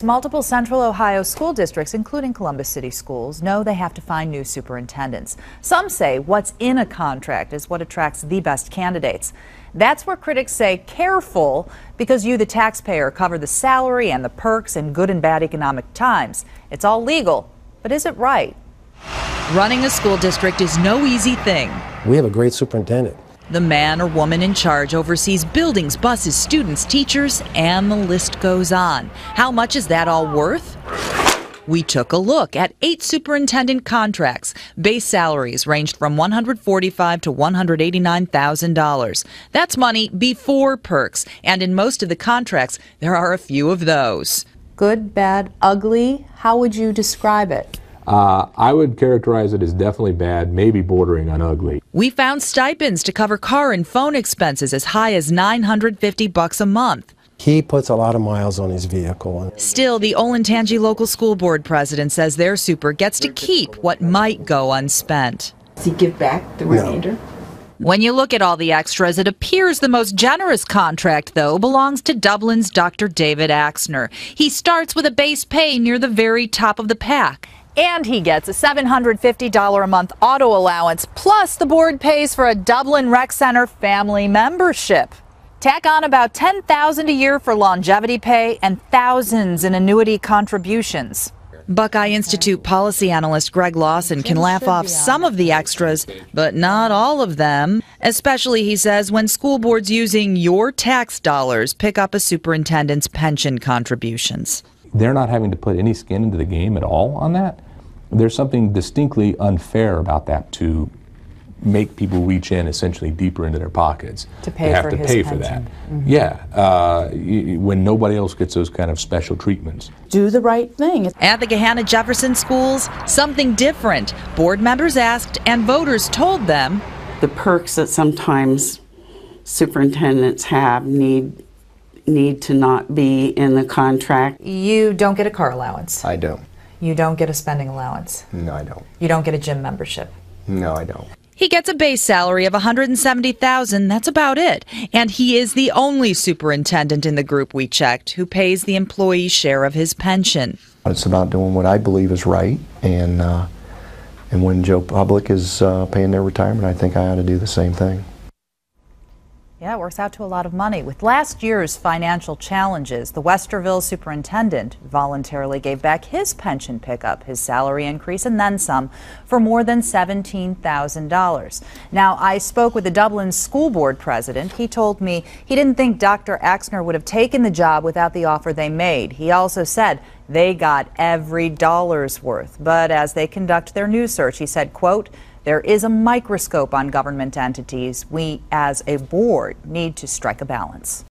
Multiple Central Ohio school districts, including Columbus City Schools, know they have to find new superintendents. Some say what's in a contract is what attracts the best candidates. That's where critics say careful, because you, the taxpayer, cover the salary and the perks in good and bad economic times. It's all legal, but is it right? Running a school district is no easy thing. We have a great superintendent. The man or woman in charge oversees buildings, buses, students, teachers, and the list goes on. How much is that all worth? We took a look at 8 superintendent contracts. Base salaries ranged from $145,000 to $189,000. That's money before perks, and in most of the contracts, there are a few of those. Good, bad, ugly? How would you describe it? I would characterize it as definitely bad, maybe bordering on ugly. We found stipends to cover car and phone expenses as high as $950 a month. He puts a lot of miles on his vehicle. Still, the Olentangy Local School Board president says their super gets to keep what might go unspent. Does he give back the remainder? When you look at all the extras, it appears the most generous contract, though, belongs to Dublin's Dr. David Axner. He starts with a base pay near the very top of the pack. And he gets a $750 a month auto allowance, plus the board pays for a Dublin Rec Center family membership. Tack on about $10,000 a year for longevity pay and thousands in annuity contributions. Buckeye Institute policy analyst Greg Lawson can laugh off some of the extras, but not all of them. Especially, he says, when school boards using your tax dollars pick up a superintendent's pension contributions. They're not having to put any skin into the game at all on that. There's something distinctly unfair about that, to make people reach in essentially deeper into their pockets. To pay they have for to his pay pension. for that. Mm-hmm. Yeah, when nobody else gets those kind of special treatments. Do the right thing. At the Gahanna Jefferson schools, something different. Board members asked and voters told them The perks that sometimes superintendents have need to not be in the contract. you don't get a car allowance. I don't. You don't get a spending allowance. No, I don't. You don't get a gym membership. No, I don't. He gets a base salary of $170,000. That's about it. And he is the only superintendent in the group we checked who pays the employee share of his pension. It's about doing what I believe is right, and when Joe Public is paying their retirement, I think I ought to do the same thing. Yeah, it works out to a lot of money. With last year's financial challenges, the Westerville superintendent voluntarily gave back his pension pickup, his salary increase, and then some, for more than $17,000. Now, I spoke with the Dublin School Board president. He told me he didn't think Dr. Axner would have taken the job without the offer they made. He also said they got every dollar's worth. But as they conduct their news search, he said, quote, "There is a microscope on government entities. We, as a board, need to strike a balance."